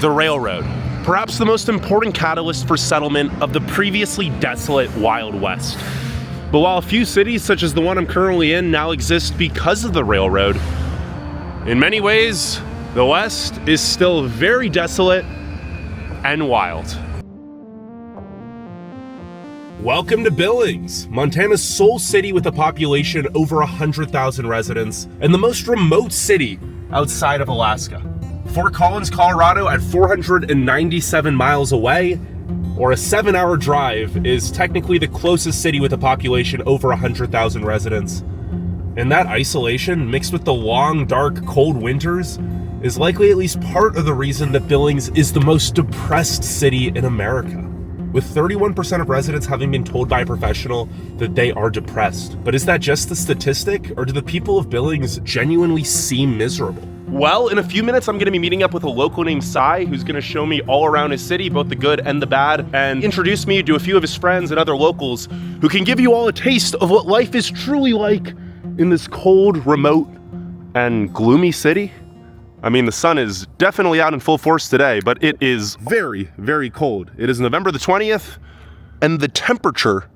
The railroad, perhaps the most important catalyst for settlement of the previously desolate Wild West. But while a few cities, such as the one I'm currently in, now exist because of the railroad, in many ways, the West is still very desolate and wild. Welcome to Billings, Montana's sole city with a population over 100,000 residents and the most remote city outside of Alaska. Fort Collins, Colorado, at 497 miles away, or a 7-hour drive, is technically the closest city with a population over 100,000 residents. And that isolation, mixed with the long, dark, cold winters, is likely at least part of the reason that Billings is the most depressed city in America, with 31% of residents having been told by a professional that they are depressed. But is that just the statistic, or do the people of Billings genuinely seem miserable? Well, in a few minutes, I'm going to be meeting up with a local named Cy, who's going to show me all around his city, both the good and the bad, and introduce me to a few of his friends and other locals who can give you all a taste of what life is truly like in this cold, remote, and gloomy city. I mean, the sun is definitely out in full force today, but it is very, very cold. It is November the 20th, and the temperature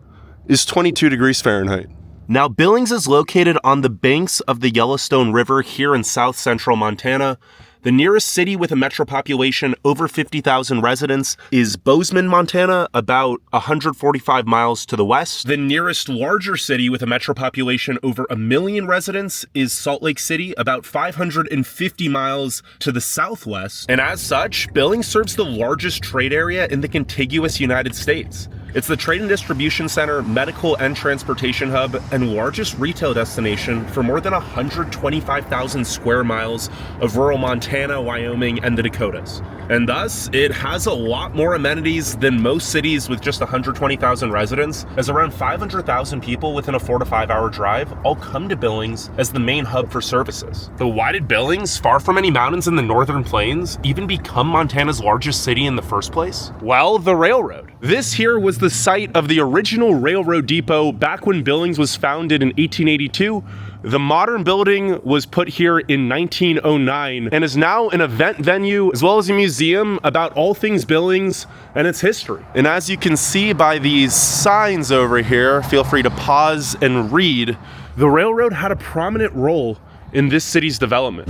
is 22 degrees Fahrenheit. Now, Billings is located on the banks of the Yellowstone River here in south central Montana. The nearest city with a metro population over 50,000 residents is Bozeman, Montana, about 145 miles to the west. The nearest larger city with a metro population over 1 million residents is Salt Lake City, about 550 miles to the southwest. And as such, Billings serves the largest trade area in the contiguous United States. It's the trade and distribution center, medical and transportation hub, and largest retail destination for more than 125,000 square miles of rural Montana, Wyoming, and the Dakotas. And thus, it has a lot more amenities than most cities with just 120,000 residents, as around 500,000 people within a 4 to 5 hour drive all come to Billings as the main hub for services. So why did Billings, far from any mountains in the northern plains, even become Montana's largest city in the first place? Well, the railroad. This here was the site of the original railroad depot back when Billings was founded in 1882. The modern building was put here in 1909 and is now an event venue as well as a museum about all things Billings and its history. And as you can see by these signs over here, feel free to pause and read, the railroad had a prominent role in this city's development.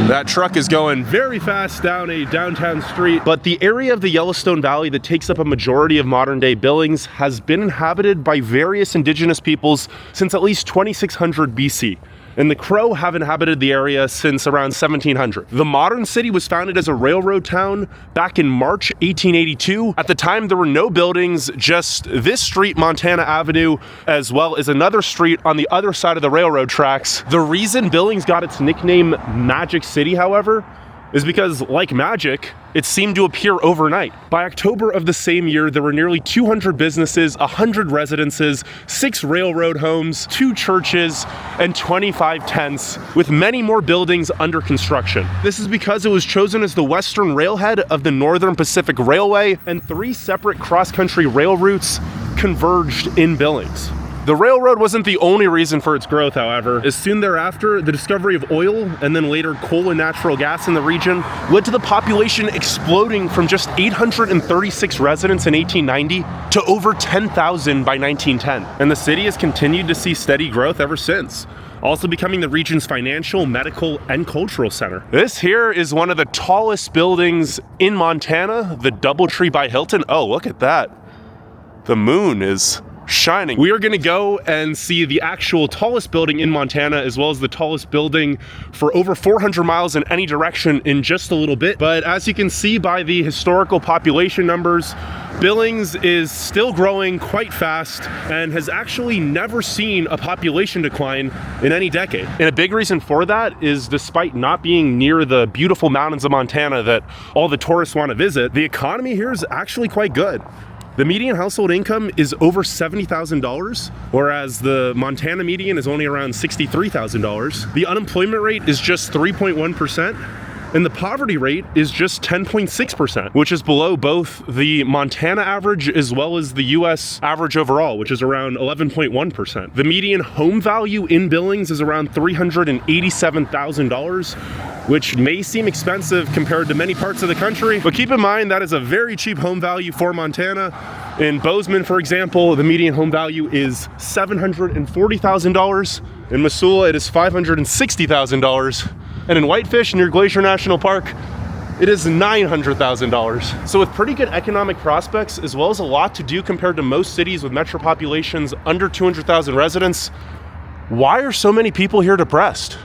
That truck is going very fast down a downtown street, but the area of the Yellowstone Valley that takes up a majority of modern-day Billings has been inhabited by various indigenous peoples since at least 2600 BC. And the Crow have inhabited the area since around 1700. The modern city was founded as a railroad town back in March 1882. At the time, there were no buildings, just this street, Montana Avenue, as well as another street on the other side of the railroad tracks. The reason Billings got its nickname Magic City, however, is because, like magic, it seemed to appear overnight. By October of the same year, there were nearly 200 businesses, 100 residences, 6 railroad homes, 2 churches, and 25 tents, with many more buildings under construction. This is because it was chosen as the western railhead of the Northern Pacific Railway, and 3 separate cross-country rail routes converged in Billings. The railroad wasn't the only reason for its growth, however, as soon thereafter, the discovery of oil and then later coal and natural gas in the region led to the population exploding from just 836 residents in 1890 to over 10,000 by 1910. And the city has continued to see steady growth ever since, also becoming the region's financial, medical, and cultural center. This here is one of the tallest buildings in Montana, the Doubletree by Hilton. Oh, look at that. The moon is shining. We are going to go and see the actual tallest building in Montana, as well as the tallest building for over 400 miles in any direction in just a little bit. But as you can see by the historical population numbers, Billings is still growing quite fast and has actually never seen a population decline in any decade. And a big reason for that is, despite not being near the beautiful mountains of Montana that all the tourists want to visit, the economy here is actually quite good. The median household income is over $70,000, whereas the Montana median is only around $63,000. The unemployment rate is just 3.1%. And the poverty rate is just 10.6%, which is below both the Montana average as well as the US average overall, which is around 11.1%. The median home value in Billings is around $387,000, which may seem expensive compared to many parts of the country, but keep in mind that is a very cheap home value for Montana. In Bozeman, for example, the median home value is $740,000. In Missoula, it is $560,000. And in Whitefish, near Glacier National Park, it is $900,000. So with pretty good economic prospects, as well as a lot to do compared to most cities with metro populations under 200,000 residents, why are so many people here depressed?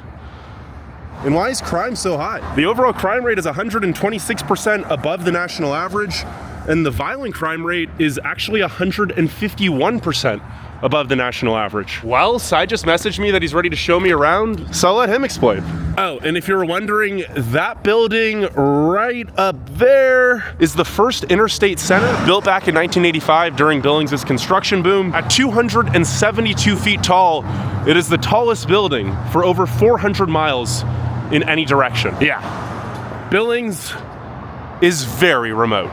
And why is crime so high? The overall crime rate is 126% above the national average, and the violent crime rate is actually 151% above the national average. Well, Cy just messaged me that he's ready to show me around, so I'll let him explain. Oh, and if you're wondering, that building right up there is the first Interstate Center, built back in 1985 during Billings' construction boom. At 272 feet tall, it is the tallest building for over 400 miles in any direction. Yeah, Billings is very remote.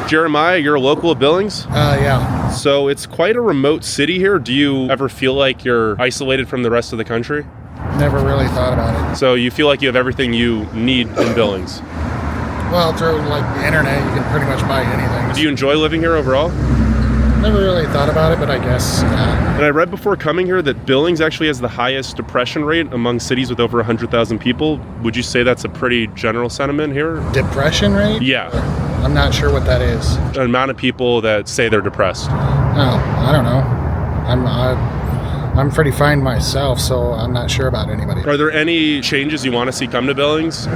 Jeremiah, you're a local of Billings? Yeah. So it's quite a remote city here. Do you ever feel like you're isolated from the rest of the country? Never really thought about it. So you feel like you have everything you need in Billings? Well, through like the internet, you can pretty much buy anything. Do you enjoy living here overall? Never really thought about it, but I guess, yeah. And I read before coming here that Billings actually has the highest depression rate among cities with over 100,000 people. Would you say that's a pretty general sentiment here? Depression rate? Yeah. I'm not sure what that is. The amount of people that say they're depressed. Oh, I don't know. I'm pretty fine myself, so I'm not sure about anybody. Are there any changes you want to see come to Billings?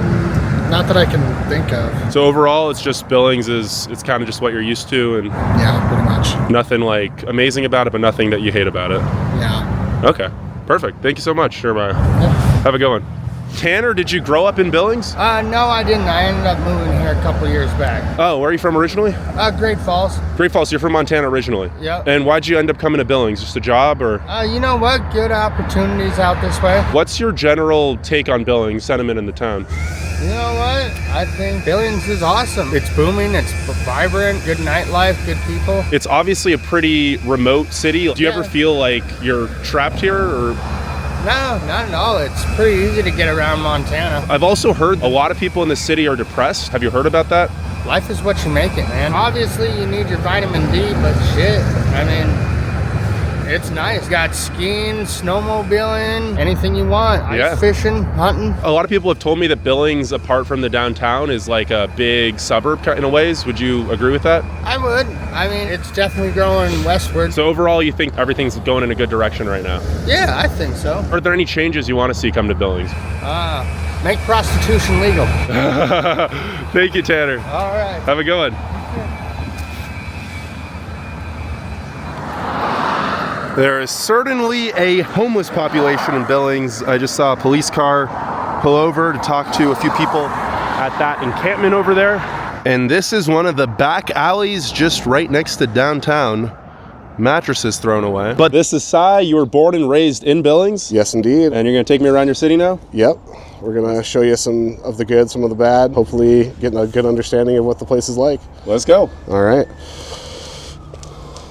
Not that I can think of. So overall, it's just Billings it's kind of just what you're used to, and Yeah, pretty much. nothing like amazing about it, but nothing that you hate about it. Yeah. Okay, perfect. Thank you so much, Jeremiah. Yeah. Have a good one. Tanner, did you grow up in Billings? No, I didn't. I ended up moving here a couple years back. Oh, where are you from originally? Great Falls. Great Falls. You're from Montana originally. Yep. And why'd you end up coming to Billings? Just a job, or? You know what? Good opportunities out this way. What's your general take on Billings, sentiment in the town? You know what? I think Billings is awesome. It's booming. It's vibrant. Good nightlife. Good people. It's obviously a pretty remote city. Do you ever feel like you're trapped here, or? No, not at all. It's pretty easy to get around Montana. I've also heard a lot of people in the city are depressed. Have you heard about that? Life is what you make it, man. Obviously, you need your vitamin D, but shit, I mean, it's nice. Got skiing, snowmobiling, anything you want. Ice fishing, hunting. A lot of people have told me that Billings, apart from the downtown, is like a big suburb in a ways. Would you agree with that? I would. I mean, it's definitely growing westward. So overall, you think everything's going in a good direction right now? Yeah, I think so. Are there any changes you want to see come to Billings? Make prostitution legal. Thank you, Tanner. All right. Have a good one. There is certainly a homeless population in Billings. I just saw a police car pull over to talk to a few people at that encampment over there. And this is one of the back alleys just right next to downtown. Mattresses thrown away. But this is Cy. You were born and raised in Billings? Yes, indeed. And you're going to take me around your city now? Yep. We're going to show you some of the good, some of the bad, hopefully getting a good understanding of what the place is like. Let's go. All right.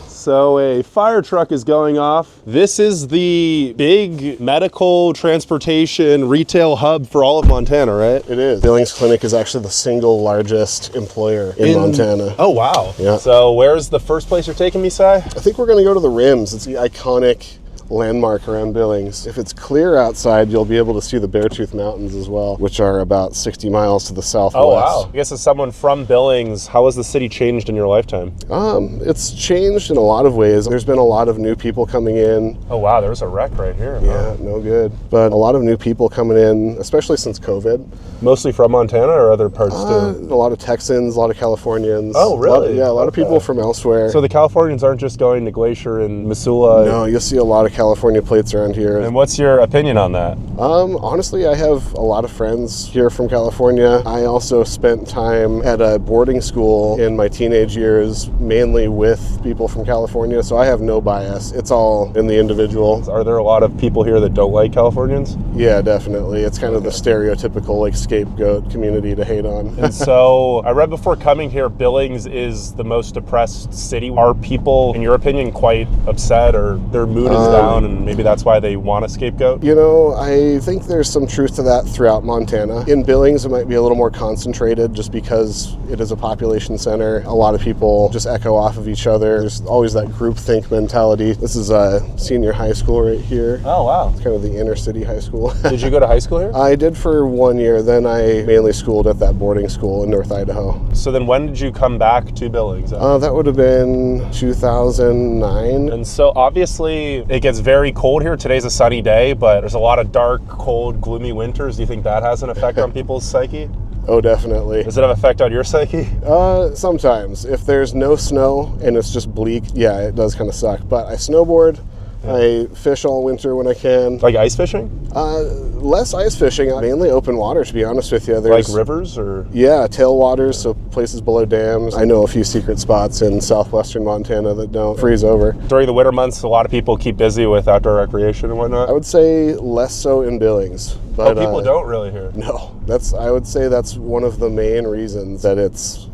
So a fire truck is going off. This is the big medical transportation retail hub for all of Montana, right? It is. Billings Clinic is actually the single largest employer in Montana. Oh, wow. Yeah. So where's the first place you're taking me, Cy? I think we're going to go to the Rims. It's the iconic landmark around Billings. If it's clear outside, you'll be able to see the Beartooth Mountains as well, which are about 60 miles to the southwest. Oh, wow. I guess as someone from Billings, how has the city changed in your lifetime? It's changed in a lot of ways. There's been a lot of new people coming in. Oh, wow. There's a wreck right here. Yeah, no good. But a lot of new people coming in, especially since COVID. Mostly from Montana or other parts too? A lot of Texans, a lot of Californians. Oh, really? A lot of people from elsewhere. So the Californians aren't just going to Glacier and Missoula? No, you'll see a lot of California plates around here. And what's your opinion on that? Honestly, I have a lot of friends here from California. I also spent time at a boarding school in my teenage years, mainly with people from California, so I have no bias. It's all in the individual. Are there a lot of people here that don't like Californians? Yeah, definitely. It's kind of the stereotypical like scapegoat community to hate on. And so I read before coming here, Billings is the most depressed city. Are people, in your opinion, quite upset or their mood is down and maybe that's why they want a scapegoat? You know, I think there's some truth to that throughout Montana. In Billings, it might be a little more concentrated just because it is a population center. A lot of people just echo off of each other. There's always that groupthink mentality. This is a senior high school right here. Oh, wow. It's kind of the inner city high school. Did you go to high school here? I did for 1 year. Then I mainly schooled at that boarding school in North Idaho. So then when did you come back to Billings? That would have been 2009. And so obviously it gets very cold here. Today's a sunny day, but there's a lot of dark, cold, gloomy winters. Do you think that has an effect on people's psyche? Oh, definitely. Does it have an effect on your psyche? Sometimes. If there's no snow and it's just bleak, yeah, it does kind of suck. But I snowboard. I fish all winter when I can. Like ice fishing? Less ice fishing, mainly open water, to be honest with you. Like rivers or? Yeah, tailwaters, so places below dams. I know a few secret spots in southwestern Montana that don't freeze over. During the winter months, a lot of people keep busy with outdoor recreation and whatnot? I would say less so in Billings. But, people don't really here? No. I would say that's one of the main reasons that it's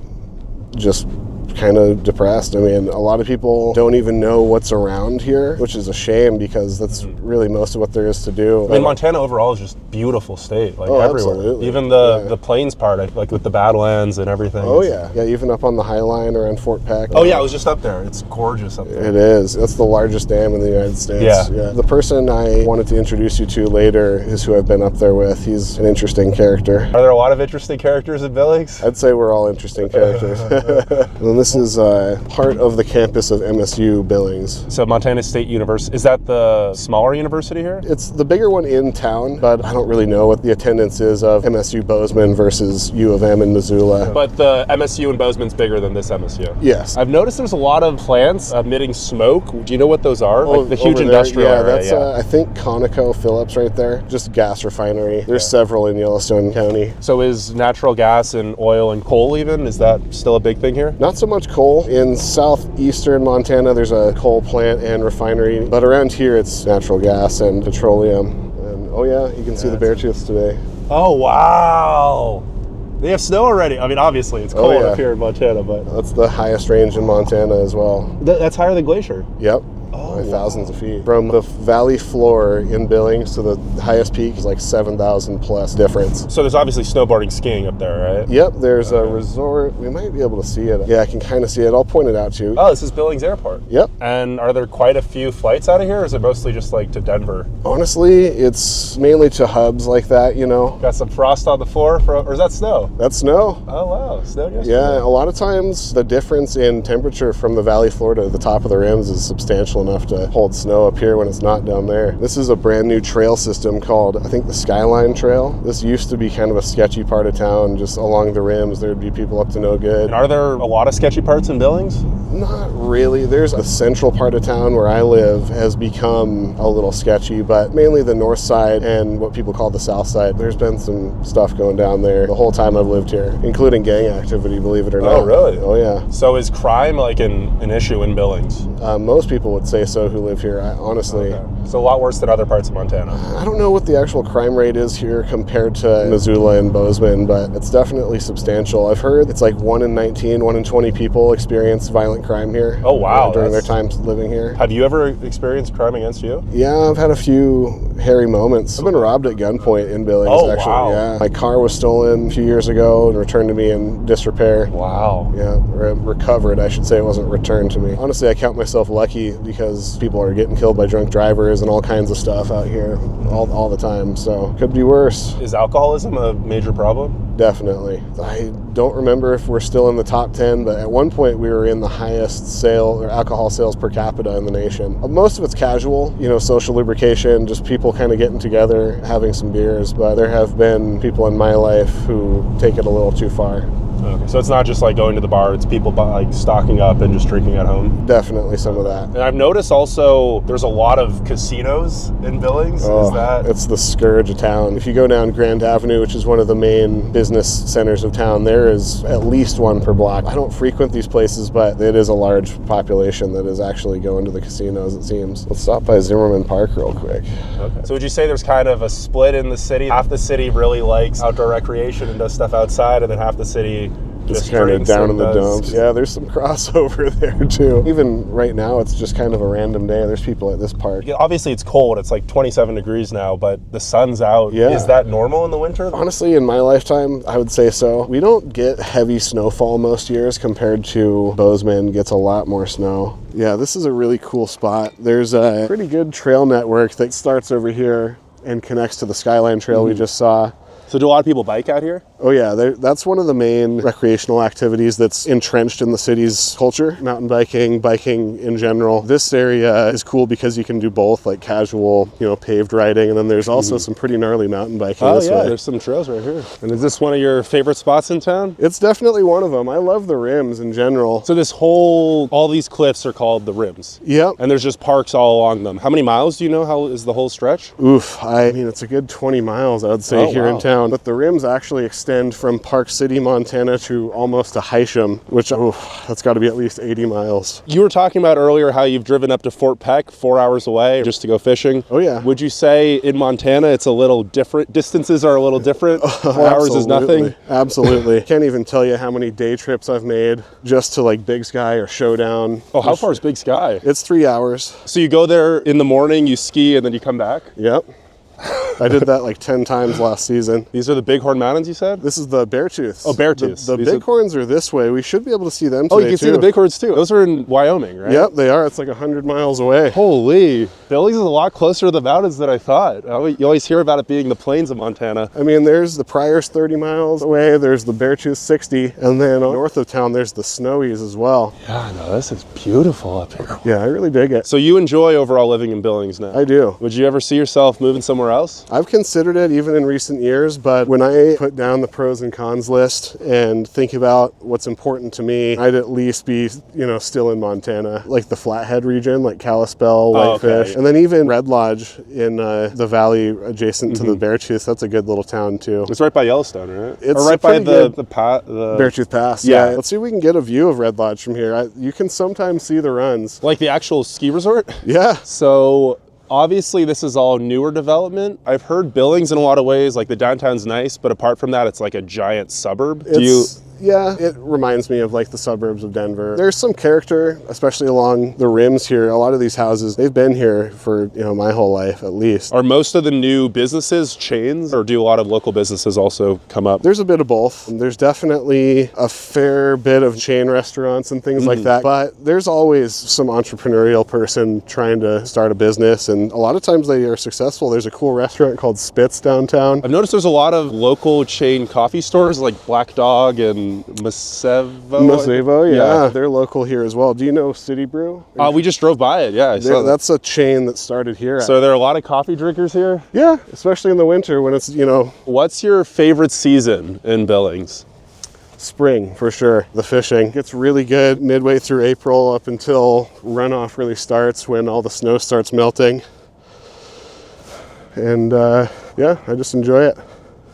just kind of depressed. I mean, a lot of people don't even know what's around here, which is a shame because that's really most of what there is to do. I mean, Montana overall is just beautiful state, like everywhere. Absolutely. Even the plains part, like with the Badlands and everything. Oh yeah, even up on the High Line around Fort Peck. Oh yeah, I was just up there. It's gorgeous up there. It is. That's the largest dam in the United States. Yeah. The person I wanted to introduce you to later is who I've been up there with. He's an interesting character. Are there a lot of interesting characters in Billings? I'd say we're all interesting characters. And this is part of the campus of MSU Billings. So Montana State University, is that the smaller university here? It's the bigger one in town, but I don't really know what the attendance is of MSU Bozeman versus U of M in Missoula. But the MSU in Bozeman's bigger than this MSU? Yes. I've noticed there's a lot of plants emitting smoke. Do you know what those are? Like the huge industrial area. That's I think ConocoPhillips right there. Just gas refinery. There's several in Yellowstone County. So is natural gas and oil and coal even? Is that still a big thing here? Not so much coal. In southeastern Montana, there's a coal plant and refinery, but around here it's natural gas and petroleum. And oh yeah, you can see the beartooths today. Oh wow! They have snow already. I mean, obviously it's cold up here in Montana, but that's the highest range in Montana as well. That's higher than Glacier. Yep. Thousands of feet. From the valley floor in Billings to the highest peak is like 7,000 plus difference. So there's obviously snowboarding, skiing up there, right? Yep, there's a resort. We might be able to see it. Yeah, I can kind of see it. I'll point it out to you. Oh, this is Billings Airport. Yep. And are there quite a few flights out of here, or is it mostly just like to Denver? Honestly, it's mainly to hubs like that, you know. Got some frost on the floor, or is that snow? That's snow. Oh wow, snow yesterday. Yeah, a lot of times the difference in temperature from the valley floor to the top of the rims is substantial enough to hold snow up here when it's not down there. This is a brand new trail system called, I think, the Skyline Trail. This used to be kind of a sketchy part of town. Just along the rims, there'd be people up to no good. And are there a lot of sketchy parts in Billings? Not really. There's a central part of town where I live has become a little sketchy, but mainly the north side and what people call the south side. There's been some stuff going down there the whole time I've lived here, including gang activity, believe it or not. Oh, really? Oh, yeah. So is crime like an issue in Billings? Most people would say so who live here, honestly. Okay. So a lot worse than other parts of Montana. I don't know what the actual crime rate is here compared to Missoula and Bozeman, but it's definitely substantial. I've heard it's like 1 in 19, 1 in 20 people experience violent crime here. Oh, wow. During their time living here. Have you ever experienced crime against you? Yeah, I've had a few hairy moments. I've been robbed at gunpoint in Billings, actually. Wow. Yeah. My car was stolen a few years ago and returned to me in disrepair. Wow. Yeah, or recovered, I should say. It wasn't returned to me. Honestly, I count myself lucky because people are getting killed by drunk drivers and all kinds of stuff out here all the time, so could be worse. Is alcoholism a major problem? Definitely. I don't remember if we're still in the top 10, but at one point we were in the highest alcohol sales per capita in the nation. Most of it's casual, social lubrication, just people kind of getting together, having some beers, but there have been people in my life who take it a little too far. Okay, so it's not just like going to the bar, it's people like stocking up and just drinking at home. Definitely some of that. And I've noticed also there's a lot of casinos in Billings. It's the scourge of town. If you go down Grand Avenue, which is one of the main business centers of town, there is at least one per block. I don't frequent these places, but it is a large population that is actually going to the casinos, it seems. Let's stop by Zimmerman Park real quick. Okay. So would you say there's kind of a split in the city? Half the city really likes outdoor recreation and does stuff outside, and then half the city just kind of down in the does... dumps. Yeah, there's some crossover there too. Even right now, it's just kind of a random day. There's people at this park. Yeah, obviously, it's cold. It's like 27 degrees now, but the sun's out. Yeah. Is that normal in the winter? Honestly, in my lifetime, I would say so. We don't get heavy snowfall most years compared to Bozeman gets a lot more snow. Yeah, this is a really cool spot. There's a pretty good trail network that starts over here and connects to the Skyline Trail we just saw. So do a lot of people bike out here? Oh yeah, that's one of the main recreational activities that's entrenched in the city's culture. Mountain biking, biking in general. This area is cool because you can do both, like casual, paved riding, and then there's also some pretty gnarly mountain biking this way. There's some trails right here. And is this one of your favorite spots in town? It's definitely one of them. I love the rims in general. So all these cliffs are called the rims. Yep. And there's just parks all along them. How many miles do you know? How is the whole stretch? Oof, I mean, it's a good 20 miles, I would say, here in town. But the rims actually extend from Park City, Montana to almost to Hysham, which, that's got to be at least 80 miles. You were talking about earlier how you've driven up to Fort Peck, 4 hours away, just to go fishing. Oh, yeah. Would you say in Montana it's a little different? Distances are a little different? 4 hours is nothing? Absolutely. Can't even tell you how many day trips I've made just to like Big Sky or Showdown. Oh, how far is Big Sky? It's 3 hours. So you go there in the morning, you ski, and then you come back? Yep. I did that like 10 times last season. These are the Bighorn Mountains, you said? This is the Beartooths. Oh, Beartooths. The Bighorns are this way. We should be able to see them today, Oh, you can see the Bighorns too. Those are in Wyoming, right? Yep, they are. It's like 100 miles away. Holy. Billings is a lot closer to the mountains than I thought. You always hear about it being the plains of Montana. I mean, there's the Pryor's 30 miles away. There's the Beartooth 60. And then north of town, there's the Snowies as well. Yeah, no, this is beautiful up here. Yeah, I really dig it. So you enjoy overall living in Billings now? I do. Would you ever see yourself moving somewhere else? I've considered it even in recent years, but when I put down the pros and cons list and think about what's important to me, I'd at least be, still in Montana, like the Flathead region, like Kalispell, Whitefish, and then even Red Lodge in the valley adjacent to the Beartooth. That's a good little town too. It's right by Yellowstone, right? It's or right by the Beartooth Pass. Yeah. Let's see if we can get a view of Red Lodge from here. You can sometimes see the runs. Like the actual ski resort? Yeah. So obviously this is all newer development. I've heard Billings in a lot of ways, like the downtown's nice, but apart from that, it's like a giant suburb. Yeah, it reminds me of like the suburbs of Denver. There's some character, especially along the rims here. A lot of these houses, they've been here for, my whole life at least. Are most of the new businesses chains, or do a lot of local businesses also come up? There's a bit of both. There's definitely a fair bit of chain restaurants and things like that, but there's always some entrepreneurial person trying to start a business, and a lot of times they are successful. There's a cool restaurant called Spitz downtown. I've noticed there's a lot of local chain coffee stores like Black Dog and Masevo, yeah. They're local here as well. Do you know City Brew? We just drove by it, yeah. That's a chain that started here. So there are a lot of coffee drinkers here? Yeah, especially in the winter when it's, What's your favorite season in Billings? Spring, for sure. The fishing gets really good midway through April up until runoff really starts when all the snow starts melting. And I just enjoy it.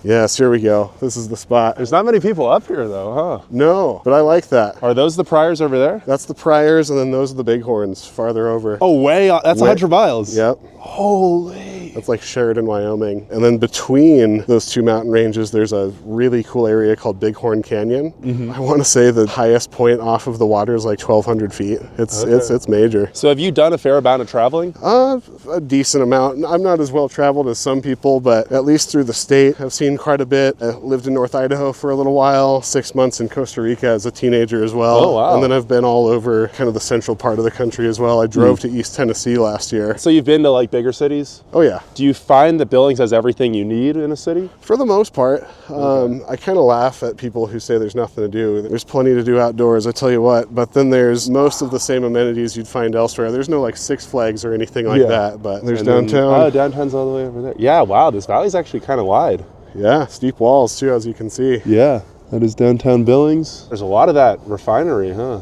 Yes, here we go. This is the spot. There's not many people up here though, huh? No, but I like that. Are those the Pryors over there? That's the Pryors, and then those are the Bighorns farther over. Oh, that's 100 miles. Yep. Holy. That's like Sheridan, Wyoming. And then between those two mountain ranges, there's a really cool area called Bighorn Canyon. I want to say the highest point off of the water is like 1,200 feet. It's major. So have you done a fair amount of traveling? A decent amount. I'm not as well traveled as some people, but at least through the state, I've seen quite a bit. I lived in North Idaho for a little while, 6 months in Costa Rica as a teenager as well. Oh, wow. And then I've been all over kind of the central part of the country as well. I drove to East Tennessee last year. So you've been to like bigger cities? Oh yeah. Do you find that Billings has everything you need in a city? For the most part. I kind of laugh at people who say there's nothing to do. There's plenty to do outdoors, I tell you what, but then there's most of the same amenities you'd find elsewhere. There's no like Six Flags or anything like that, but there's downtown. Downtown's all the way over there. Yeah, wow, this valley's actually kind of wide. Yeah, steep walls too, as you can see. Yeah. That is downtown Billings. There's a lot of that refinery, huh?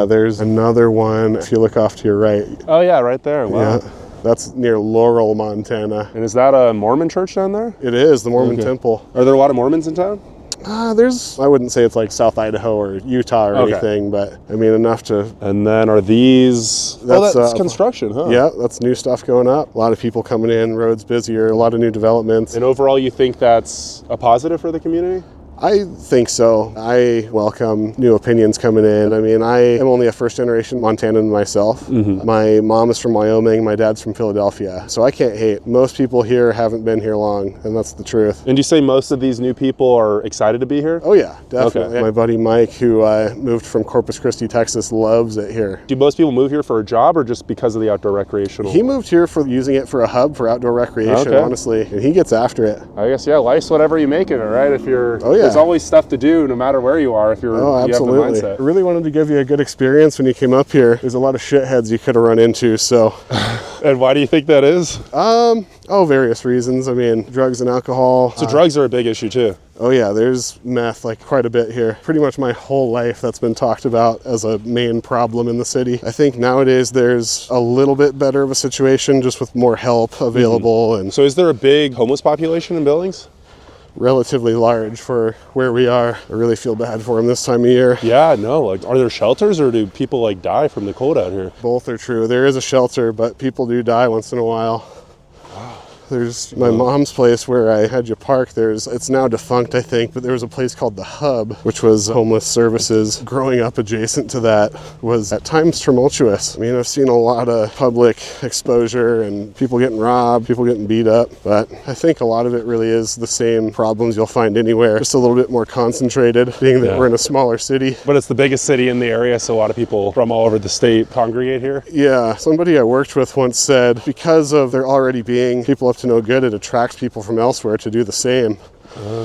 There's another one if you look off to your right. Oh yeah, right there. Wow. Yeah, that's near Laurel, Montana. And is that a Mormon church down there? It is, the Mormon temple. Are there a lot of Mormons in town? I wouldn't say it's like South Idaho or Utah or anything, but I mean enough to. And then are these, that's construction, huh? Yeah, that's new stuff going up. A lot of people coming in, roads busier, a lot of new developments. And overall you think that's a positive for the community? I think so. I welcome new opinions coming in. I mean, I am only a first-generation Montanan myself. My mom is from Wyoming. My dad's from Philadelphia. So I can't hate. Most people here haven't been here long, and that's the truth. And do you say most of these new people are excited to be here? Oh, yeah, definitely. Okay. My buddy Mike, who moved from Corpus Christi, Texas, loves it here. Do most people move here for a job or just because of the outdoor recreational? He moved here for using it for a hub for outdoor recreation, honestly, and he gets after it. I guess, yeah, life's whatever you make it, all right? If you're, there's always stuff to do no matter where you are if you're absolutely. You have the mindset. I really wanted to give you a good experience when you came up here. There's a lot of shitheads you could have run into, so. And why do you think that is? Various reasons. I mean, drugs and alcohol. So drugs are a big issue too? Oh yeah, there's meth like quite a bit here. Pretty much my whole life that's been talked about as a main problem in the city. I think nowadays there's a little bit better of a situation just with more help available. And so is there a big homeless population in Billings? Relatively large for where we are. I really feel bad for them this time of year. Yeah, no, like, are there shelters or do people like die from the cold out here? Both are true. There is a shelter, but people do die once in a while. There's my mom's place where I had you park. It's now defunct, I think, but there was a place called The Hub, which was homeless services. Growing up adjacent to that was at times tumultuous. I mean, I've seen a lot of public exposure and people getting robbed, people getting beat up, but I think a lot of it really is the same problems you'll find anywhere, just a little bit more concentrated, being that we're in a smaller city. But it's the biggest city in the area, so a lot of people from all over the state congregate here? Yeah, somebody I worked with once said, because of there already being people up to no good, it attracts people from elsewhere to do the same.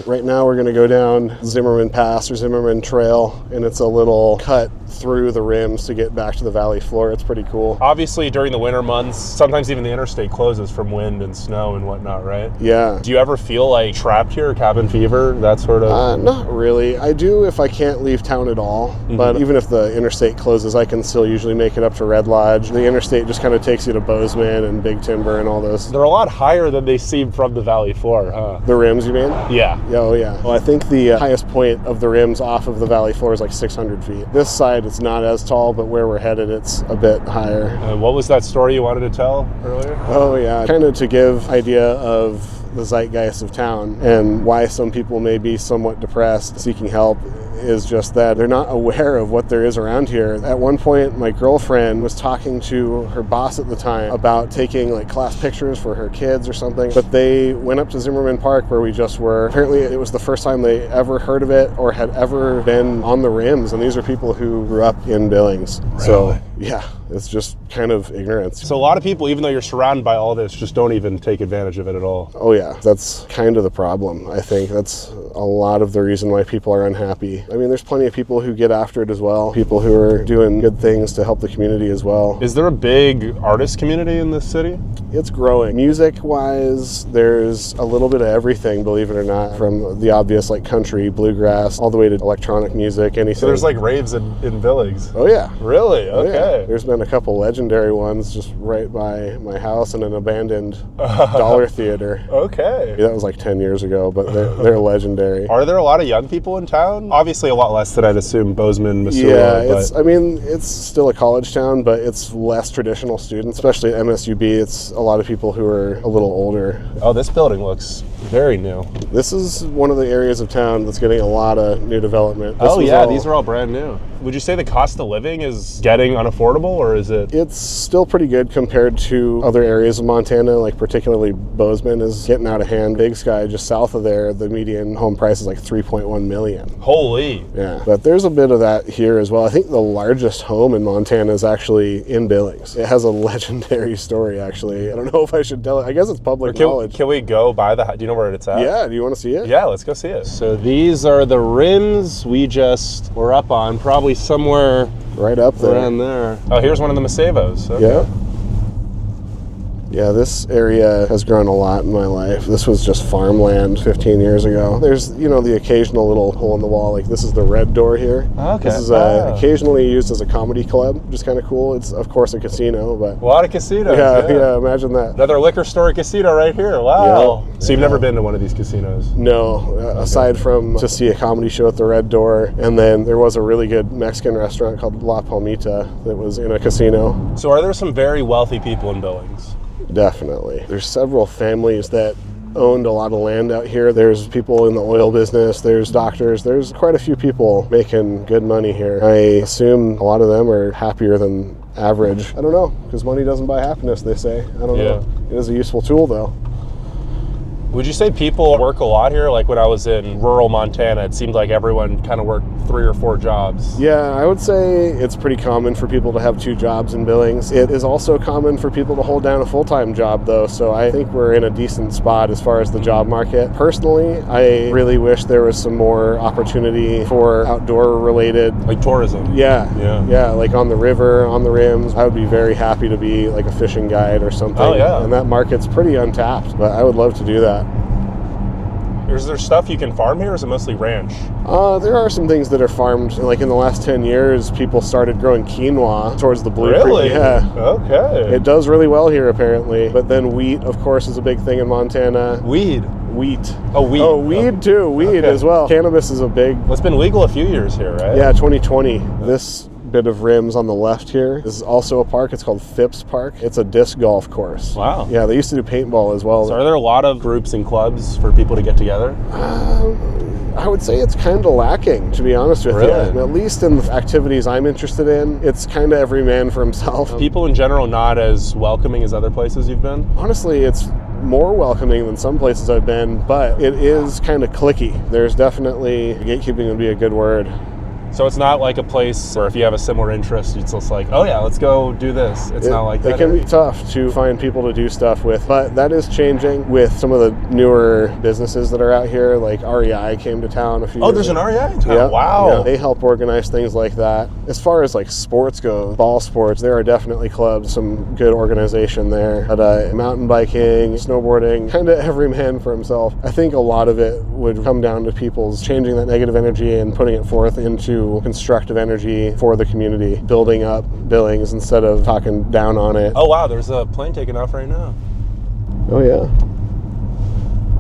Right now we're going to go down Zimmerman Pass or Zimmerman Trail, and it's a little cut through the rims to get back to the valley floor. It's pretty cool. Obviously during the winter months, sometimes even the interstate closes from wind and snow and whatnot, right? Yeah. Do you ever feel like trapped here, cabin fever, that sort of? Not really. I do if I can't leave town at all, but even if the interstate closes, I can still usually make it up to Red Lodge. The interstate just kind of takes you to Bozeman and Big Timber and all those. They're a lot higher than they seem from the valley floor, huh? The rims, you mean? Yeah. Oh, yeah. Well, I think the highest point of the rims off of the valley floor is like 600 feet. This side, it's not as tall, but where we're headed, it's a bit higher. What was that story you wanted to tell earlier? Oh, yeah. Kind of to give idea of the zeitgeist of town and why some people may be somewhat depressed, seeking help, is just that they're not aware of what there is around here. At one point, my girlfriend was talking to her boss at the time about taking like class pictures for her kids or something, but they went up to Zimmerman Park where we just were. Apparently it was the first time they ever heard of it or had ever been on the rims, and these are people who grew up in Billings. Really? So yeah, it's just kind of ignorance. So a lot of people, even though you're surrounded by all this, just don't even take advantage of it at all. Oh yeah, that's kind of the problem. I think that's a lot of the reason why people are unhappy. I mean, there's plenty of people who get after it as well, people who are doing good things to help the community as well. Is there a big artist community in this city? It's growing. Music-wise, there's a little bit of everything, believe it or not, from the obvious like country, bluegrass, all the way to electronic music, anything. So there's like raves in Billings? Oh yeah. Really? Okay. Oh, yeah. There's been a couple legendary ones just right by my house in an abandoned dollar theater. Okay. That was like 10 years ago, but they're legendary. Are there a lot of young people in town? Obviously a lot less than I'd assume Bozeman, Missoula. Yeah, it's still a college town, but it's less traditional students, especially at MSUB. It's a lot of people who are a little older. Oh, this building looks very new. This is one of the areas of town that's getting a lot of new development. These are all brand new. Would you say the cost of living is getting unaffordable, or is it? It's still pretty good compared to other areas of Montana, like particularly Bozeman is getting out of hand. Big Sky, just south of there, the median home price is like $3.1 million. Holy. Yeah, but there's a bit of that here as well. I think the largest home in Montana is actually in Billings. It has a legendary story, actually. I don't know if I should tell it. I guess it's public knowledge. Can we go by do you know where it's at? Yeah, do you want to see it? Yeah, let's go see it. So these are the rims we just were up on, probably somewhere right up there. Around there. Oh, here's one of the Macevos. Okay. Yeah. Yeah, this area has grown a lot in my life. This was just farmland 15 years ago. There's, the occasional little hole in the wall. Like this is the Red Door here. Okay. This is occasionally used as a comedy club, which is kind of cool. It's, of course, a casino, but... A lot of casinos. Yeah, imagine that. Another liquor store casino right here. Wow. Yeah. So you've never been to one of these casinos? No, aside from to see a comedy show at the Red Door, and then there was a really good Mexican restaurant called La Palmita that was in a casino. So are there some very wealthy people in Billings? Definitely. There's several families that owned a lot of land out here. There's people in the oil business, there's doctors, there's quite a few people making good money here. I assume a lot of them are happier than average. I don't know, because money doesn't buy happiness, they say. I don't know. It is a useful tool, though. Would you say people work a lot here? Like when I was in rural Montana, it seemed like everyone kind of worked 3 or 4 jobs. Yeah, I would say it's pretty common for people to have 2 jobs in Billings. It is also common for people to hold down a full-time job, though, so I think we're in a decent spot as far as the job market. Personally, I really wish there was some more opportunity for outdoor-related... Like tourism? Yeah, like on the river, on the rims. I would be very happy to be like a fishing guide or something. Oh, yeah. And that market's pretty untapped, but I would love to do that. Is there stuff you can farm here, or is it mostly ranch? There are some things that are farmed. Like in the last 10 years, people started growing quinoa towards the Blue Really? Creek. Yeah. Okay. It does really well here, apparently. But then wheat, of course, is a big thing in Montana. Wheat. Oh, weed too. Weed as well. Cannabis is a big... Well, it's been legal a few years here, right? Yeah, 2020. This bit of rims on the left here. This is also a park. It's called Phipps Park. It's a disc golf course. Wow. Yeah, they used to do paintball as well. So are there a lot of groups and clubs for people to get together? I would say it's kind of lacking, to be honest with you. At least in the activities I'm interested in, it's kind of every man for himself. People in general not as welcoming as other places you've been? Honestly, it's more welcoming than some places I've been, but it is kind of cliquey. There's definitely... Gatekeeping would be a good word. So it's not like a place where if you have a similar interest, it's just like, oh yeah, let's go do this. It's not like that. It can be tough to find people to do stuff with, but that is changing with some of the newer businesses that are out here. Like REI came to town a few years ago. There's an REI in town? Yeah, Wow. Yeah, they help organize things like that. As far as like sports go, ball sports, there are definitely clubs, some good organization there. But mountain biking, snowboarding, kind of every man for himself. I think a lot of it would come down to people's changing that negative energy and putting it forth into constructive energy for the community, building up Billings instead of talking down on it. Oh wow, there's a plane taking off right now. Oh yeah.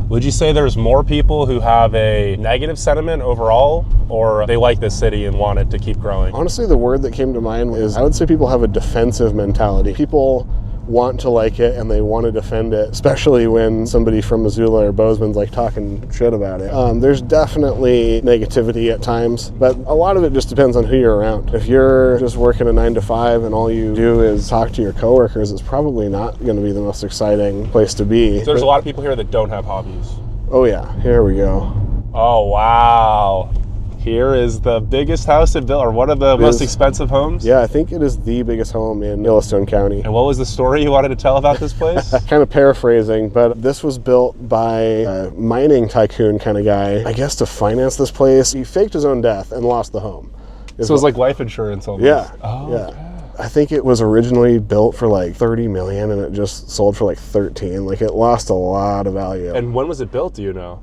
Would you say there's more people who have a negative sentiment overall, or they like this city and want it to keep growing? Honestly, the word that came to mind is, I would say people have a defensive mentality. People want to like it and they want to defend it, especially when somebody from Missoula or Bozeman's like talking shit about it. There's definitely negativity at times, but a lot of it just depends on who you're around. If you're just working a 9 to 5 and all you do is talk to your coworkers, it's probably not going to be the most exciting place to be. So there's a lot of people here that don't have hobbies. Oh yeah, here we go. Oh wow. Here is the biggest house in Bill, or one of the most expensive homes? Yeah, I think it is the biggest home in Yellowstone County. And what was the story you wanted to tell about this place? Kind of paraphrasing, but this was built by a mining tycoon kind of guy, I guess, to finance this place. He faked his own death and lost the home. So it was like life insurance almost. Yeah. Oh, yeah. Okay. I think it was originally built for like 30 million and it just sold for like 13. Like it lost a lot of value. And when was it built, do you know?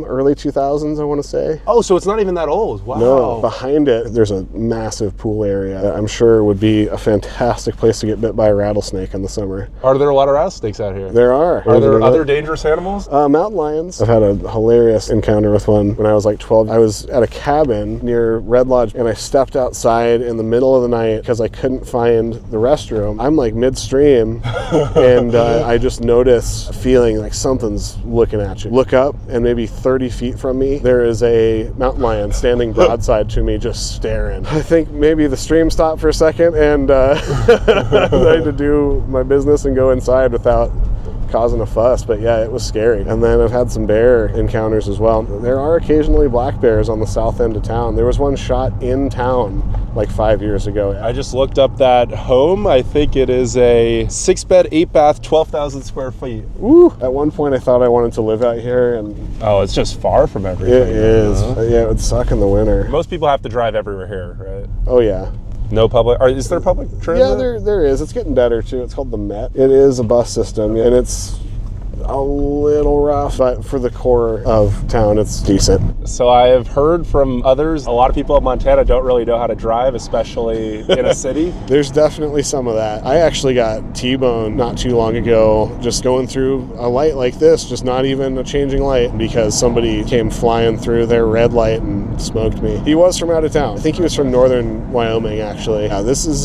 Early 2000s, I want to say. Oh, so it's not even that old. Wow. No, behind it, there's a massive pool area that I'm sure would be a fantastic place to get bit by a rattlesnake in the summer. Are there a lot of rattlesnakes out here? There are. Are there other dangerous animals? Mountain lions. I've had a hilarious encounter with one when I was like 12. I was at a cabin near Red Lodge and I stepped outside in the middle of the night because I couldn't find the restroom. I'm like midstream and I just notice a feeling like something's looking at you. Look up and maybe 30 feet from me, there is a mountain lion standing broadside to me just staring. I think maybe the stream stopped for a second and I had to do my business and go inside without causing a fuss, but yeah, it was scary. And then I've had some bear encounters as well. There are occasionally black bears on the south end of town. There was one shot in town like 5 years ago. I just looked up that home. I think it is a 6-bed, 8-bath, 12,000 square feet. Woo! At one point I thought I wanted to live out here and... Oh, it's just far from everything. It is. Yeah, it would suck in the winter. Most people have to drive everywhere here, right? Oh yeah. No public, or is there public transit? Yeah, there is. It's getting better too. It's called the Met. It is a bus system, and it's a little rough, but for the core of town, it's decent. So I have heard from others, a lot of people in Montana don't really know how to drive, especially in a city. There's definitely some of that. I actually got T-boned not too long ago, just going through a light like this, just not even a changing light, because somebody came flying through their red light and smoked me. He was from out of town. I think he was from northern Wyoming, actually. Yeah, this is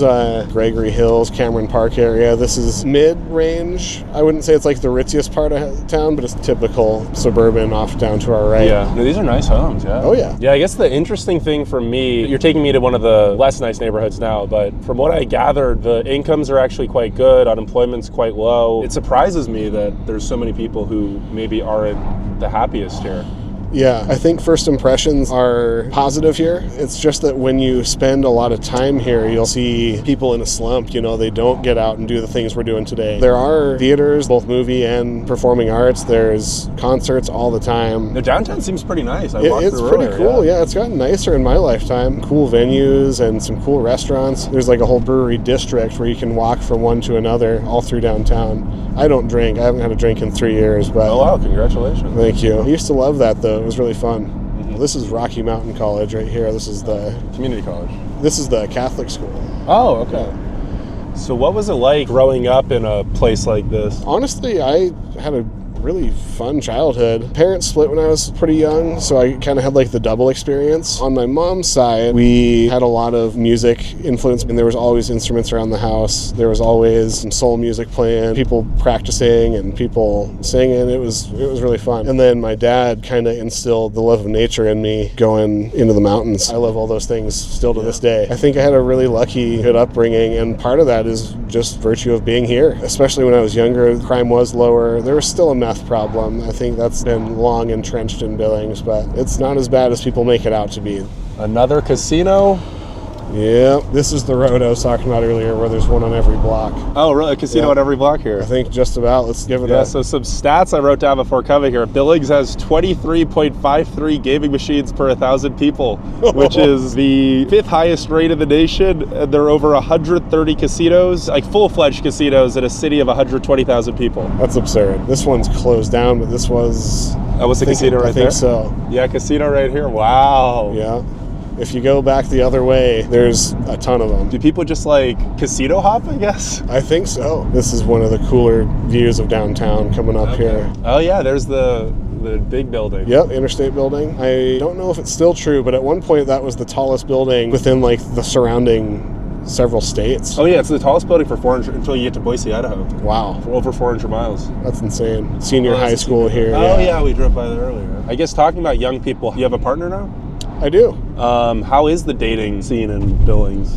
Gregory Hills, Cameron Park area. This is mid-range. I wouldn't say it's like the ritziest part of town, but it's typical suburban off down to our right. Yeah, no, these are nice homes, yeah. Oh, yeah. Yeah, I guess the interesting thing for me, you're taking me to one of the less nice neighborhoods now, but from what I gathered, the incomes are actually quite good, unemployment's quite low. It surprises me that there's so many people who maybe aren't the happiest here. Yeah, I think first impressions are positive here. It's just that when you spend a lot of time here, you'll see people in a slump. You know, they don't get out and do the things we're doing today. There are theaters, both movie and performing arts. There's concerts all the time. The downtown seems pretty nice. It's pretty cool. Yeah, it's gotten nicer in my lifetime. Cool venues and some cool restaurants. There's like a whole brewery district where you can walk from one to another all through downtown. I don't drink. I haven't had a drink in 3 years, but... Oh, wow. Congratulations. Thank you. I used to love that, though. It was really fun. Mm-hmm. This is Rocky Mountain College right here. This is the... Community college. This is the Catholic school. Oh, okay. Yeah. So what was it like growing up in a place like this? Honestly, I had a really fun childhood. Parents split when I was pretty young, so I kind of had like the double experience. On my mom's side, we had a lot of music influence, and there was always instruments around the house. There was always some soul music playing, people practicing and people singing. It was really fun. And then my dad kind of instilled the love of nature in me going into the mountains. I love all those things still to this day. I think I had a really lucky, good upbringing, and part of that is just virtue of being here. Especially when I was younger, crime was lower. There was still a meth problem. I think that's been long entrenched in Billings, but it's not as bad as people make it out to be. Another casino? Yeah, this is the road I was talking about earlier where there's one on every block. Oh, really? A casino on every block here? I think just about. Let's give it a... So some stats I wrote down before coming here. Billings has 23.53 gaming machines per 1,000 people, which is the 5th highest rate in the nation. And there are over 130 casinos, like full-fledged casinos, in a city of 120,000 people. That's absurd. This one's closed down, but this was... That was the casino right there? I think so. Yeah, casino right here. Wow. Yeah. If you go back the other way, there's a ton of them. Do people just like casino hop, I guess? I think so. This is one of the cooler views of downtown coming up here. Oh yeah, there's the big building. Yep, Interstate building. I don't know if it's still true, but at one point that was the tallest building within like the surrounding several states. Oh yeah, it's the tallest building for 400 until you get to Boise, Idaho. Wow. For over 400 miles. That's insane. Senior high school here. Oh yeah, we drove by there earlier. I guess talking about young people, you have a partner now? I do. How is the dating scene in Billings?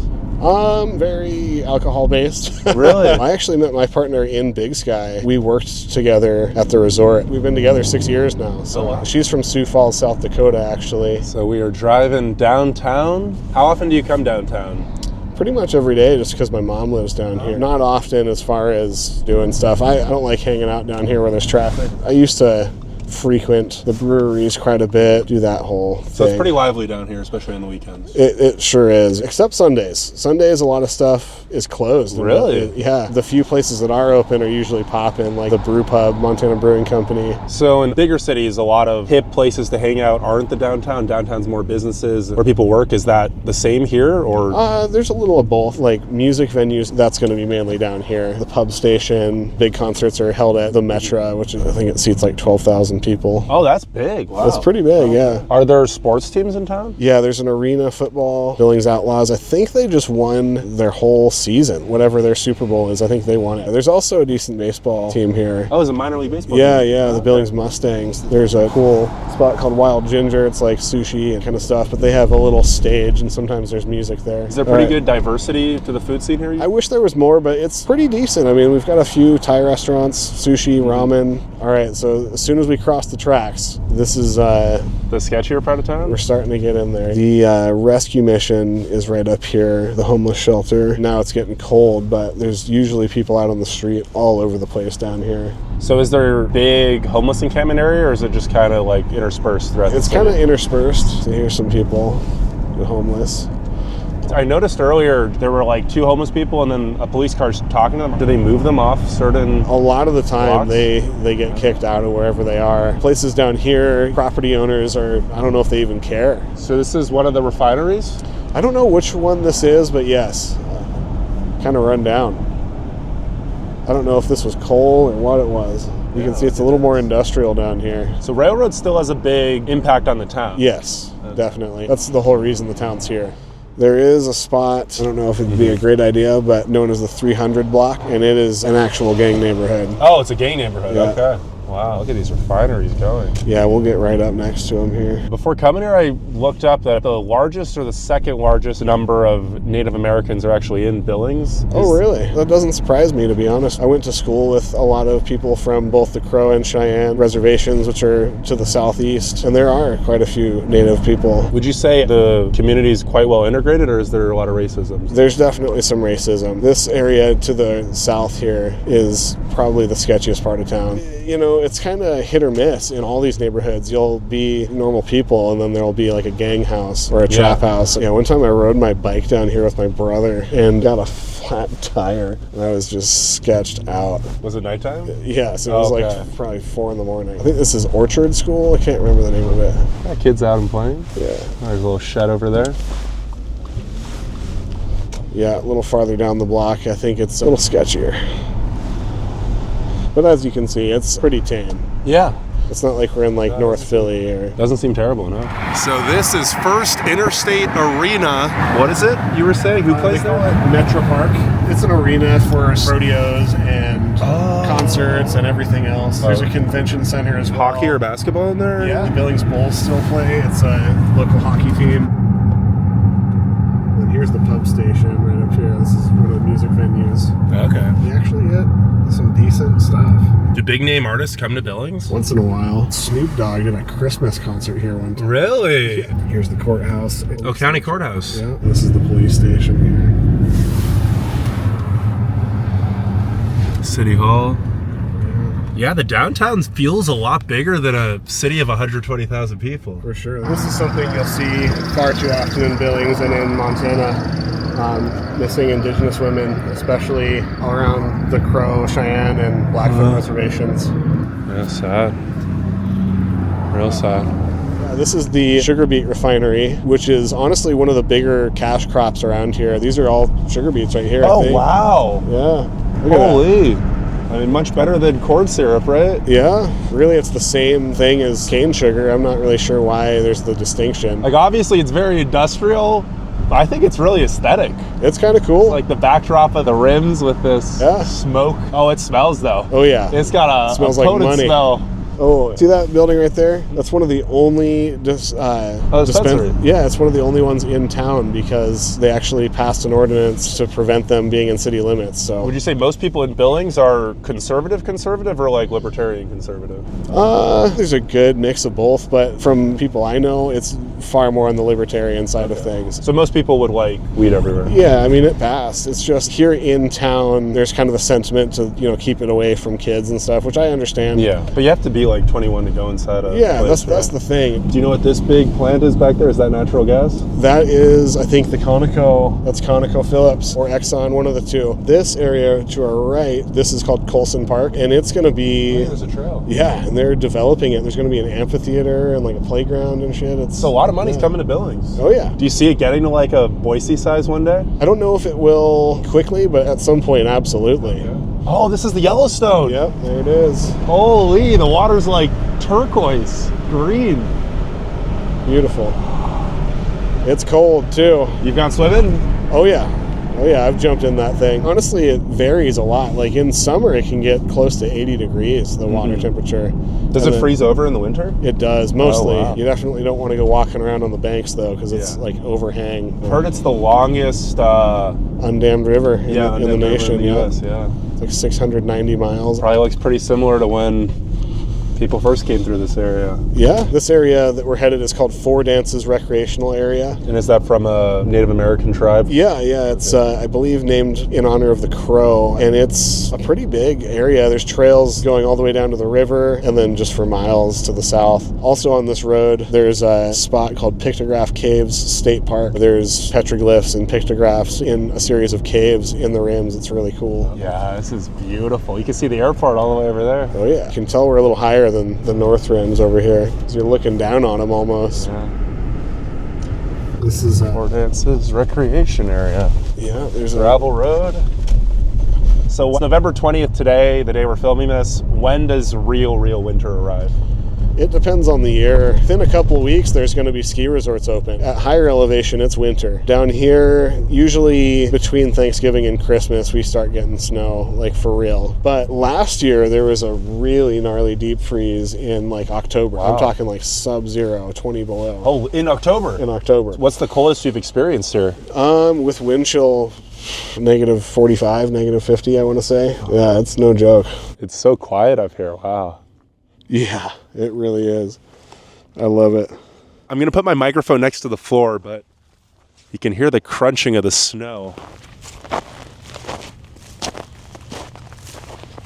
Very alcohol-based. Really? I actually met my partner in Big Sky. We worked together at the resort. We've been together 6 years now. So wow. She's from Sioux Falls, South Dakota, actually. So we are driving downtown. How often do you come downtown? Pretty much every day, just because my mom lives down here. Not often as far as doing stuff. I don't like hanging out down here where there's traffic. I used to frequent the breweries quite a bit, do that whole thing. So it's pretty lively down here, especially on the weekends. It sure is, except Sundays. Sundays, a lot of stuff is closed. Really? Yeah. The few places that are open are usually popping, like the Brew Pub, Montana Brewing Company. So in bigger cities, a lot of hip places to hang out aren't the downtown. Downtown's more businesses where people work. Is that the same here, or? There's a little of both. Like music venues, that's going to be mainly down here. The pub station, big concerts are held at the Metra, which I think it seats like 12,000 people. Oh, that's big. Wow. That's pretty big, yeah. Are there sports teams in town? Yeah, there's an arena football, Billings Outlaws. I think they just won their whole season, whatever their Super Bowl is. I think they won it. There's also a decent baseball team here. Oh, it's a minor league baseball team? team? Yeah, the Billings Mustangs. There's a cool spot called Wild Ginger. It's like sushi and kind of stuff, but they have a little stage, and sometimes there's music there. Is there pretty good diversity to the food scene here? I wish there was more, but it's pretty decent. I mean, we've got a few Thai restaurants, sushi, ramen. All right, so as soon as we cross the tracks, this is the sketchier part of town? We're starting to get in there. The rescue mission is right up here, the homeless shelter. Now it's getting cold, but there's usually people out on the street all over the place down here. So is there a big homeless encampment area, or is it just kind of like interspersed throughout the city? It's kind of interspersed. So here's some people homeless. I noticed earlier there were like 2 homeless people and then a police car talking to them. Do they move them off certain A lot of the time blocks? they get kicked out of wherever they are. Places down here, property owners I don't know if they even care. So this is one of the refineries? I don't know which one this is, but yes, kind of run down. I don't know if this was coal or what it was. You can see it's a little more industrial down here. So railroad still has a big impact on the town. Yes, definitely. That's the whole reason the town's here. There is a spot, I don't know if it'd be a great idea, but known as the 300 block, and it is an actual gang neighborhood. Oh, it's a gang neighborhood. Yeah. Okay. Wow, look at these refineries going. Yeah, we'll get right up next to them here. Before coming here, I looked up that the largest or the second largest number of Native Americans are actually in Billings. Oh, really? That doesn't surprise me, to be honest. I went to school with a lot of people from both the Crow and Cheyenne reservations, which are to the southeast, and there are quite a few Native people. Would you say the community is quite well integrated, or is there a lot of racism? There's definitely some racism. This area to the south here is probably the sketchiest part of town. You know, it's kind of hit or miss in all these neighborhoods. You'll be normal people, and then there'll be like a gang house or a trap house. Yeah, one time I rode my bike down here with my brother and got a flat tire, and I was just sketched out. Was it nighttime? Yes, it was like probably 4 in the morning. I think this is Orchard School. I can't remember the name of it. Yeah, kids out and playing. Yeah. There's a little shed over there. Yeah, a little farther down the block, I think it's a little sketchier. But as you can see, it's pretty tame. Yeah. It's not like we're in like North Philly or... Doesn't seem terrible, no? So this is First Interstate Arena. What is it you were saying? Who plays They call there? it Metro Park. It's an arena for rodeos and concerts and everything else. There's a convention center as well. Hockey or basketball in there? Yeah, the Billings Bulls still play. It's a local hockey team. And here's the pub station right up here. This is one of the music venues. Okay. You actually get some decent stuff. Do big name artists come to Billings? Once in a while. Snoop Dogg did a Christmas concert here one time. Really? Yeah. Here's the courthouse. Oh, county courthouse. Yeah, this is the police station here. City Hall. Yeah, the downtown feels a lot bigger than a city of 120,000 people. For sure. This is something you'll see far too often in Billings and in Montana. Missing Indigenous women, especially around the Crow, Cheyenne, and Blackfoot reservations. Real sad. Real sad. This is the sugar beet refinery, which is honestly one of the bigger cash crops around here. These are all sugar beets right here, I think. Wow. Yeah. Look at that. Holy. I mean, much better than corn syrup, right? Yeah, really it's the same thing as cane sugar. I'm not really sure why there's the distinction. Like, obviously it's very industrial, but I think it's really aesthetic. It's kind of cool. It's like the backdrop of the rims with this Yeah. smoke. Oh, it smells though. Oh yeah. It's got a Smells a like potent money. smell. Oh, see that building right there? That's one of the only dispensary. Yeah, it's one of the only ones in town because they actually passed an ordinance to prevent them being in city limits. So Would you say most people in Billings are conservative or like libertarian conservative? there's a good mix of both, but from people I know, it's far more on the libertarian side of things. So most people would like weed everywhere. Yeah, I mean, it passed. It's just here in town, there's kind of a sentiment to, keep it away from kids and stuff, which I understand. Yeah, but you have to be like 21 to go inside a Yeah, place, that's right? the thing. Do you know what this big plant is back there? Is that natural gas? That is, I think, the Conoco. That's ConocoPhillips or Exxon, one of the two. This area to our right, this is called Colson Park, and it's going to be... There's a trail. Yeah, and they're developing it. There's going to be an amphitheater and like a playground and shit. It's So a lot of money's coming to Billings. Oh yeah. Do you see it getting to like a Boise size one day? I don't know if it will quickly, but at some point, absolutely. Oh, this is the Yellowstone. Yep, there it is. Holy, the water's like turquoise, green. Beautiful. It's cold too. You've gone swimming? Oh yeah. Oh yeah, I've jumped in that thing. Honestly, it varies a lot. Like in summer, it can get close to 80 degrees, the water temperature. Does And it freeze over in the winter? It does, mostly. Oh, wow. You definitely don't want to go walking around on the banks though, because it's like overhang. I've heard it's the longest Undammed river in the undammed river nation. in the US, yeah. It's like 690 miles. Probably looks pretty similar to when people first came through this area. Yeah, this area that we're headed is called Four Dances Recreational Area. And is that from a Native American tribe? Yeah, it's, I believe, named in honor of the Crow, and it's a pretty big area. There's trails going all the way down to the river, and then just for miles to the south. Also on this road, there's a spot called Pictograph Caves State Park. There's petroglyphs and pictographs in a series of caves in the rims. It's really cool. Yeah, this is beautiful. You can see the airport all the way over there. Oh yeah, you can tell we're a little higher than the north rims over here, because you're looking down on them almost. Yeah. This is Four Dances recreation area. Yeah, there's a gravel road. So November 20th today, the day we're filming this, when does real winter arrive? It depends on the year. Within a couple of weeks, there's going to be ski resorts open. At higher elevation, it's winter. Down here, usually between Thanksgiving and Christmas, we start getting snow, like for real. But last year, there was a really gnarly deep freeze in like October. Wow. I'm talking like sub-zero, 20 below. Oh, in October? In October. What's the coldest you've experienced here? With wind chill, negative 45, negative 50, I want to say. Yeah, it's no joke. It's so quiet up here. Wow. Yeah, it really is. I love it. I'm going to put my microphone next to the floor, but you can hear the crunching of the snow.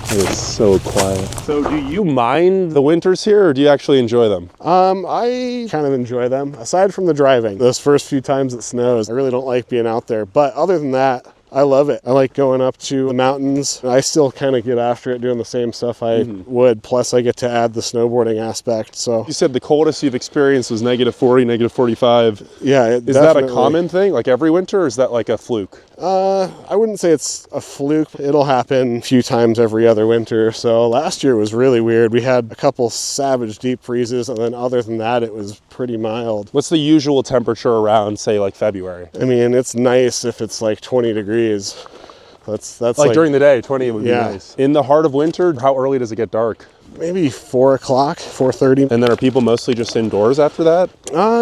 It's so quiet. So do you mind the winters here, or do you actually enjoy them? I kind of enjoy them. Aside from the driving, those first few times it snows, I really don't like being out there. But other than that, I love it. I like going up to the mountains. I still kind of get after it doing the same stuff I would. Plus, I get to add the snowboarding aspect. So You said the coldest you've experienced was negative 40, negative 45. yeah, Is that a common thing, like every winter, or is that like a fluke? I wouldn't say it's a fluke. It'll happen a few times every other winter. So last year was really weird. We had a couple savage deep freezes, and then other than that, it was pretty mild. What's the usual temperature around, say, like February? I mean, it's nice if it's like 20 degrees. That's Like during the day, 20 would be Yeah. nice. In the heart of winter, how early does it get dark? maybe 4 o'clock, 4:30. And then are people mostly just indoors after that?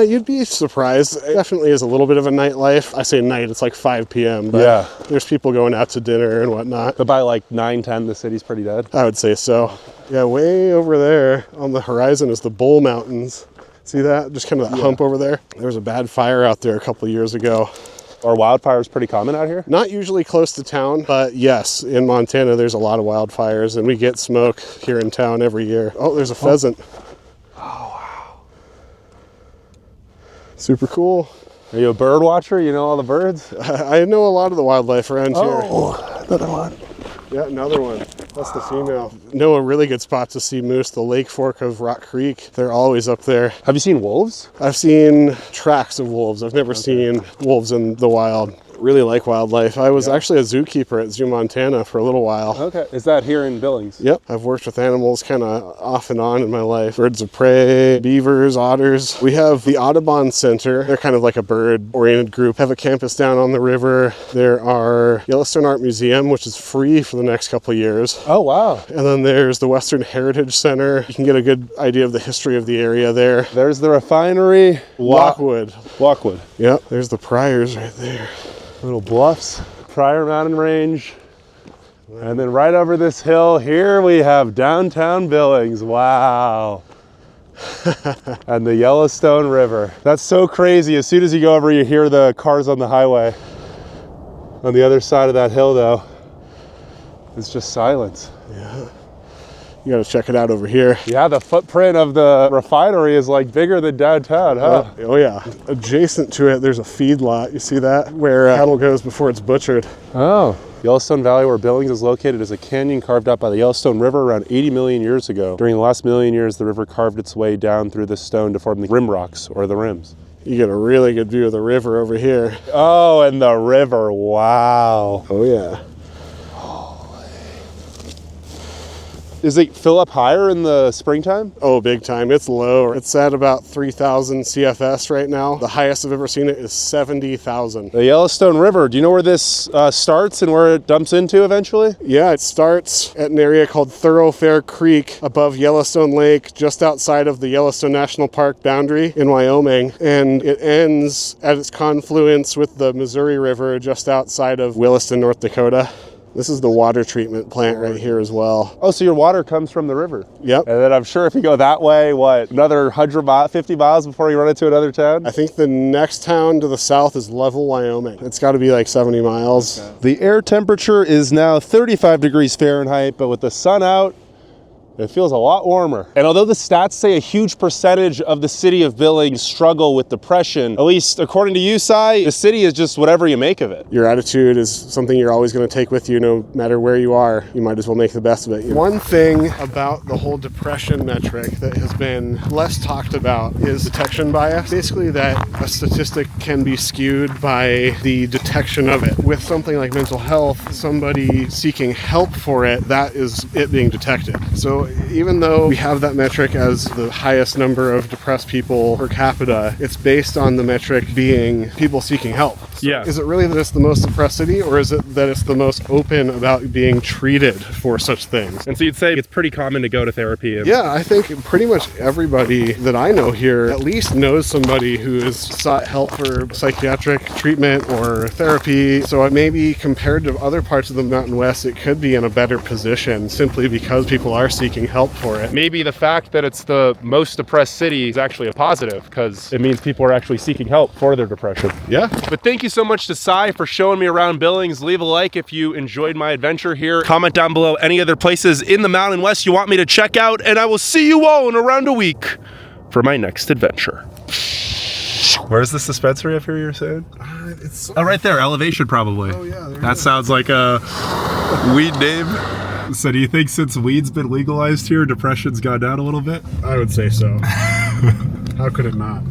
You'd be surprised. It definitely is a little bit of a nightlife. I say night, it's like 5 p.m. But yeah. There's people going out to dinner and whatnot. But by like 9, 10, the city's pretty dead? I would say so. Yeah, way over there on the horizon is the Bull Mountains. See that? Just kind of that hump over there. There was a bad fire out there a couple of years ago. Are wildfires pretty common out here? Not usually close to town, but yes, in Montana there's a lot of wildfires, and we get smoke here in town every year. Oh, there's a pheasant. Oh, wow. Super cool. Are you a bird watcher? You know all the birds? I know a lot of the wildlife around here. Oh, another one. Yeah, another one. That's the female. Know a really good spot to see moose, the Lake Fork of Rock Creek. They're always up there. Have you seen wolves? I've seen tracks of wolves. I've never seen wolves in the wild. Really like wildlife. I was actually a zookeeper at Zoo Montana for a little while. Okay. Is that here in Billings? Yep. I've worked with animals kind of off and on in my life. Birds of prey, beavers, otters. We have the Audubon Center. They're kind of like a bird-oriented group. Have a campus down on the river. There are Yellowstone Art Museum, which is free for the next couple of years. Oh, wow. And then there's the Western Heritage Center. You can get a good idea of the history of the area there. There's the refinery. Lockwood. Lockwood. Yep. There's the Priors right there. Little bluffs, Pryor Mountain Range. And then right over this hill here we have downtown Billings. Wow. And the Yellowstone River. That's so crazy. As soon as you go over, you hear the cars on the highway. On the other side of that hill though, it's just silence. Yeah. You gotta check it out over here. Yeah, the footprint of the refinery is like bigger than downtown, huh? Oh yeah. Adjacent to it, there's a feed lot. You see that? Where cattle goes before it's butchered. Oh. Yellowstone Valley, where Billings is located, is a canyon carved out by the Yellowstone River around 80 million years ago. During the last million years, the river carved its way down through the stone to form the rim rocks, or the rims. You get a really good view of the river over here. Oh, and the river, wow. Oh yeah. Does it fill up higher in the springtime? Oh, big time. It's low. It's at about 3,000 CFS right now. The highest I've ever seen it is 70,000. The Yellowstone River, do you know where this starts and where it dumps into eventually? Yeah, it starts at an area called Thoroughfare Creek above Yellowstone Lake, just outside of the Yellowstone National Park boundary in Wyoming. And it ends at its confluence with the Missouri River just outside of Williston, North Dakota. This is the water treatment plant right here as well. Oh, so your water comes from the river? Yep. And then I'm sure if you go that way, what, another 50 miles before you run into another town? I think the next town to the south is Level, Wyoming. It's got to be like 70 miles. Okay. The air temperature is now 35 degrees Fahrenheit, but with the sun out, it feels a lot warmer. And although the stats say a huge percentage of the city of Billings struggle with depression, at least according to you, Cy, the city is just whatever you make of it. Your attitude is something you're always going to take with you no matter where you are. You might as well make the best of it. One thing about the whole depression metric that has been less talked about is detection bias. Basically that a statistic can be skewed by the detection of it. With something like mental health, somebody seeking help for it, that is it being detected. So even though we have that metric as the highest number of depressed people per capita, it's based on the metric being people seeking help. So Yeah. is it really that it's the most depressed city, or is it that it's the most open about being treated for such things? And so you'd say it's pretty common to go to therapy? Yeah, I think pretty much everybody that I know here at least knows somebody who has sought help for psychiatric treatment or therapy. So maybe compared to other parts of the Mountain West, it could be in a better position simply because people are seeking help for it. Maybe the fact that it's the most depressed city is actually a positive because it means people are actually seeking help for their depression. Yeah. But thank you so much to Cy for showing me around Billings. Leave a like if you enjoyed my adventure here. Comment down below any other places in the Mountain West you want me to check out, and I will see you all in around a week for my next adventure. Where's the dispensary up here you were saying? It's Right there, Elevation probably. Oh, yeah, there it That is. sounds like a weed name. So do you think since weed's been legalized here, depression's gone down a little bit? I would say so. How could it not?